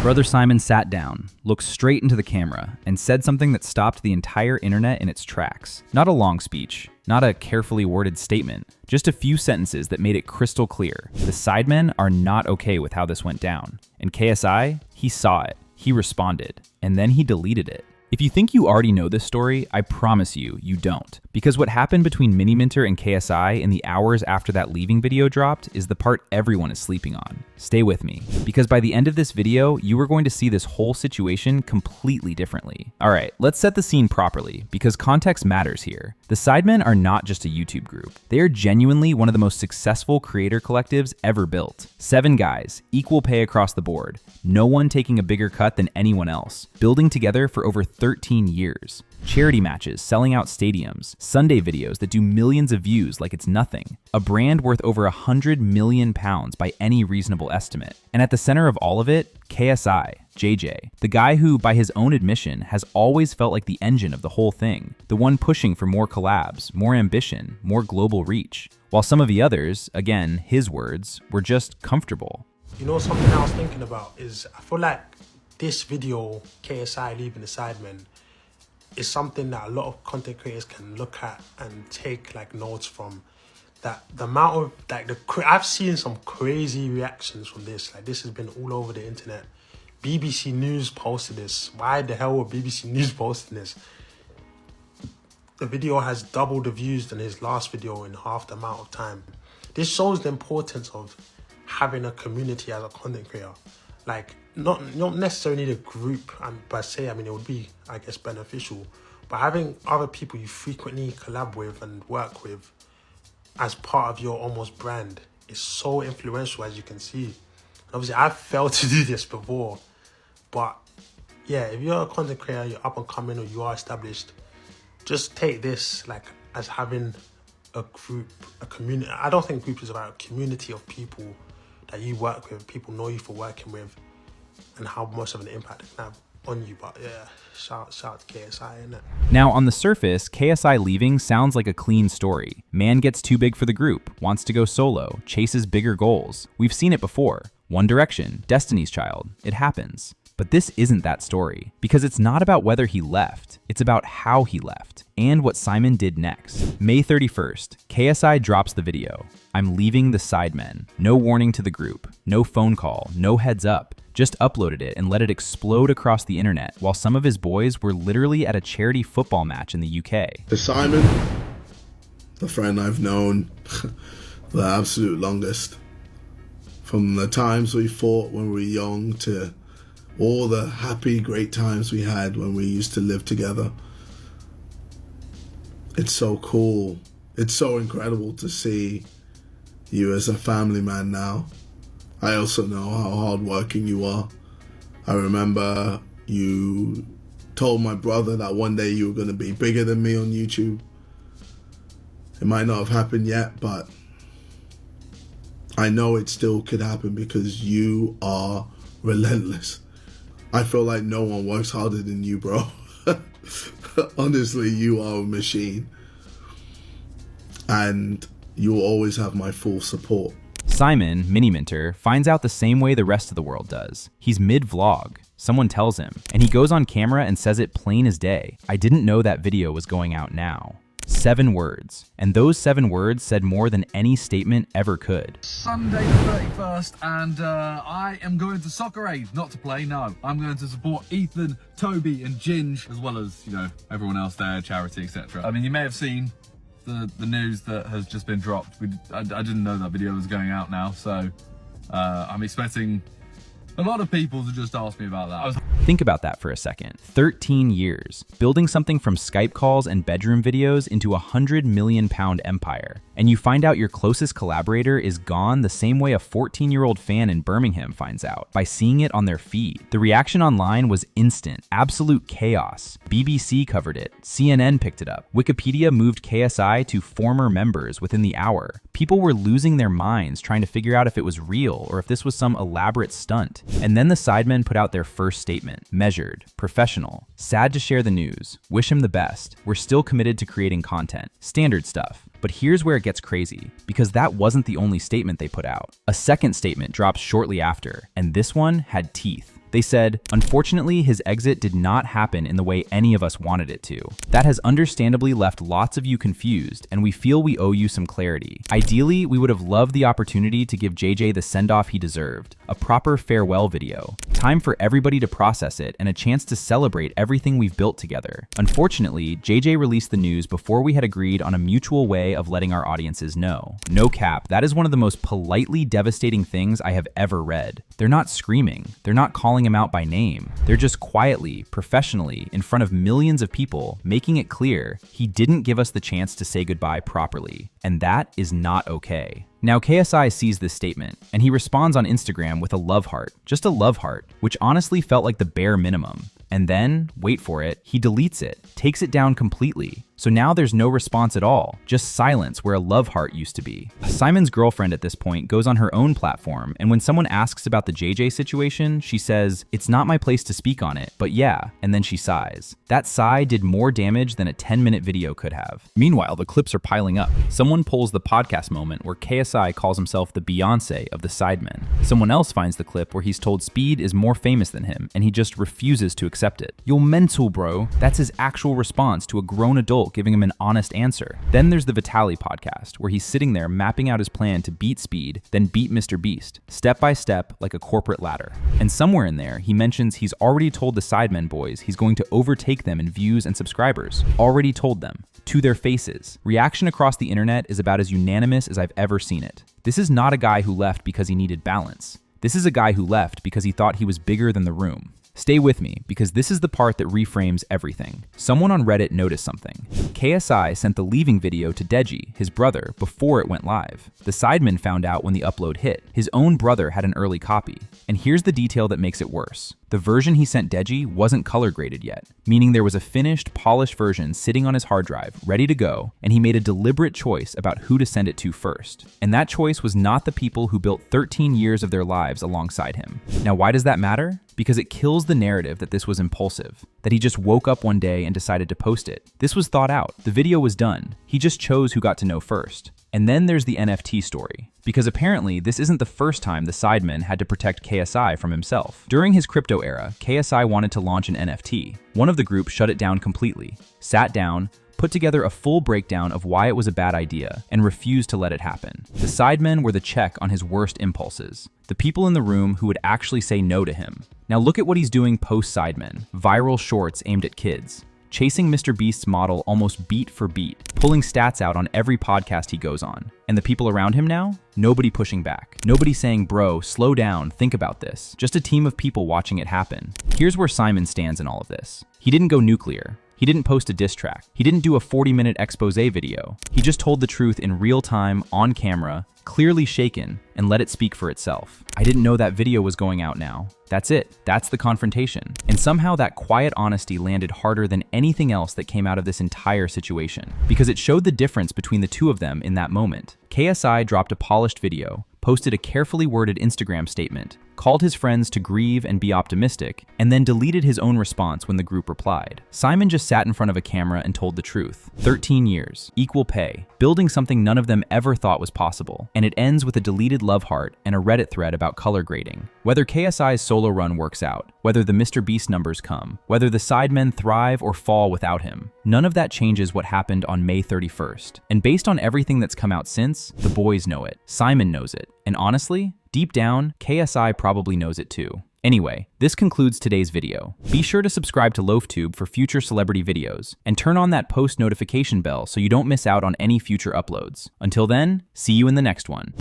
Brother Simon sat down, looked straight into the camera, and said something that stopped the entire internet in its tracks. Not a long speech, not a carefully worded statement, just a few sentences that made it crystal clear. The Sidemen are not okay with how this went down. And KSI, he saw it, he responded, and then he deleted it. If you think you already know this story, I promise you, you don't. Because what happened between Miniminter and KSI in the hours after that leaving video dropped is the part everyone is sleeping on. Stay with me, because by the end of this video, you are going to see this whole situation completely differently. Alright, let's set the scene properly, because context matters here. The Sidemen are not just a YouTube group. They are genuinely one of the most successful creator collectives ever built. 7 guys, equal pay across the board, no one taking a bigger cut than anyone else, building together for over 13 years. Charity matches selling out stadiums, Sunday videos that do millions of views like it's nothing, a brand worth over £100 million by any reasonable estimate. And at the center of all of it, KSI, JJ, the guy who, by his own admission, has always felt like the engine of the whole thing, the one pushing for more collabs, more ambition, more global reach, while some of the others, again, his words, were just comfortable. You know, something I was thinking about is, I feel like this video, KSI leaving the Sidemen, is something that a lot of content creators can look at and take like notes from. That the amount of I've seen some crazy reactions from this. Like, this has been all over the internet. BBC News posted this. Why the hell were BBC News posting this? The video has double the views than his last video in half the amount of time. This shows the importance of having a community as a content creator. Like, you don't necessarily need a group per se. I mean, it would be, I guess, beneficial. But having other people you frequently collab with and work with as part of your almost brand is so influential, as you can see. And obviously, I've failed to do this before. But yeah, if you're a content creator, you're up and coming, or you are established, just take this like as having a group, a community. I don't think group is about a community of people that you work with, people know you for working with, and how much of an impact it can have on you. But yeah, shout out to KSI, innit? Now, on the surface, KSI leaving sounds like a clean story. Man gets too big for the group, wants to go solo, chases bigger goals. We've seen it before. One Direction, Destiny's Child. It happens. But this isn't that story, because it's not about whether he left, it's about how he left, and what Simon did next. May 31st, KSI drops the video. I'm leaving the Sidemen. No warning to the group, no phone call, no heads up. Just uploaded it and let it explode across the internet, while some of his boys were literally at a charity football match in the UK. The Simon, the friend I've known the absolute longest. From the times we fought when we were young to all the happy, great times we had when we used to live together. It's so cool. It's so incredible to see you as a family man now. I also know how hardworking you are. I remember you told my brother that one day you were going to be bigger than me on YouTube. It might not have happened yet, but I know it still could happen because you are relentless. I feel like no one works harder than you, bro. Honestly, you are a machine. And you will always have my full support. Simon, Miniminter, finds out the same way the rest of the world does. He's mid-vlog. Someone tells him, and he goes on camera and says it plain as day. I didn't know that video was going out now. 7 words. And those 7 words said more than any statement ever could. Sunday the 31st, and I am going to Soccer Aid. Not to play, no. I'm going to support Ethan, Toby, and Ginge, as well as, you know, everyone else there, charity, etc. I mean, you may have seen the news that has just been dropped. I didn't know that video was going out now, so I'm expecting a lot of people to just ask me about that. Think about that for a second. 13 years, building something from Skype calls and bedroom videos into a £100 million empire. And you find out your closest collaborator is gone the same way a 14-year-old fan in Birmingham finds out, by seeing it on their feed. The reaction online was instant, absolute chaos. BBC covered it, CNN picked it up, Wikipedia moved KSI to former members within the hour. People were losing their minds trying to figure out if it was real or if this was some elaborate stunt. And then the Sidemen put out their first statement, measured, professional, sad to share the news, wish him the best, we're still committed to creating content, standard stuff. But here's where it gets crazy, because that wasn't the only statement they put out. A second statement drops shortly after, and this one had teeth. They said, "Unfortunately, his exit did not happen in the way any of us wanted it to. That has understandably left lots of you confused, and we feel we owe you some clarity. Ideally, we would have loved the opportunity to give JJ the send-off he deserved, a proper farewell video. Time for everybody to process it and a chance to celebrate everything we've built together. Unfortunately, JJ released the news before we had agreed on a mutual way of letting our audiences know." No cap, that is one of the most politely devastating things I have ever read. They're not screaming, they're not calling him out by name. They're just quietly, professionally, in front of millions of people, making it clear he didn't give us the chance to say goodbye properly. And that is not okay. Now KSI sees this statement, and he responds on Instagram with a love heart, just a love heart, which honestly felt like the bare minimum. And then, wait for it, he deletes it, takes it down completely. So now there's no response at all, just silence where a love heart used to be. Simon's girlfriend at this point goes on her own platform, and when someone asks about the JJ situation, she says, "It's not my place to speak on it, but yeah," and then she sighs. That sigh did more damage than a 10-minute video could have. Meanwhile, the clips are piling up. Someone pulls the podcast moment where KSI calls himself the Beyonce of the Sidemen. Someone else finds the clip where he's told Speed is more famous than him, and he just refuses to accept it. "You're mental, bro." That's his actual response to a grown adult giving him an honest answer. Then there's the Vitaly podcast, where he's sitting there mapping out his plan to beat Speed, then beat Mr. Beast, step by step like a corporate ladder. And somewhere in there, he mentions he's already told the Sidemen boys he's going to overtake them in views and subscribers. Already told them. To their faces. Reaction across the internet is about as unanimous as I've ever seen it. This is not a guy who left because he needed balance. This is a guy who left because he thought he was bigger than the room. Stay with me, because this is the part that reframes everything. Someone on Reddit noticed something. KSI sent the leaving video to Deji, his brother, before it went live. The Sidemen found out when the upload hit. His own brother had an early copy. And here's the detail that makes it worse. The version he sent Deji wasn't color graded yet, meaning there was a finished, polished version sitting on his hard drive, ready to go, and he made a deliberate choice about who to send it to first. And that choice was not the people who built 13 years of their lives alongside him. Now, why does that matter? Because it kills the narrative that this was impulsive, that he just woke up one day and decided to post it. This was thought out. The video was done. He just chose who got to know first. And then there's the NFT story. Because apparently, this isn't the first time the Sidemen had to protect KSI from himself. During his crypto era, KSI wanted to launch an NFT. One of the group shut it down completely, sat down, put together a full breakdown of why it was a bad idea, and refused to let it happen. The Sidemen were the check on his worst impulses. The people in the room who would actually say no to him. Now look at what he's doing post-Sidemen. Viral shorts aimed at kids. Chasing Mr. Beast's model almost beat for beat, pulling stats out on every podcast he goes on. And the people around him now? Nobody pushing back. Nobody saying, "Bro, slow down, think about this." Just a team of people watching it happen. Here's where Simon stands in all of this. He didn't go nuclear. He didn't post a diss track. He didn't do a 40-minute expose video. He just told the truth in real time, on camera, clearly shaken, and let it speak for itself. I didn't know that video was going out now. That's it. That's the confrontation. And somehow that quiet honesty landed harder than anything else that came out of this entire situation, because it showed the difference between the two of them in that moment. KSI dropped a polished video, posted a carefully worded Instagram statement, called his friends to grieve and be optimistic, and then deleted his own response when the group replied. Simon just sat in front of a camera and told the truth. 13 years, equal pay, building something none of them ever thought was possible, and it ends with a deleted love heart and a Reddit thread about color grading. Whether KSI's solo run works out, whether the Mr. Beast numbers come, whether the Sidemen thrive or fall without him, none of that changes what happened on May 31st. And based on everything that's come out since, the boys know it, Simon knows it, and honestly, deep down, KSI probably knows it too. Anyway, this concludes today's video. Be sure to subscribe to LoafTube for future celebrity videos, and turn on that post notification bell so you don't miss out on any future uploads. Until then, see you in the next one.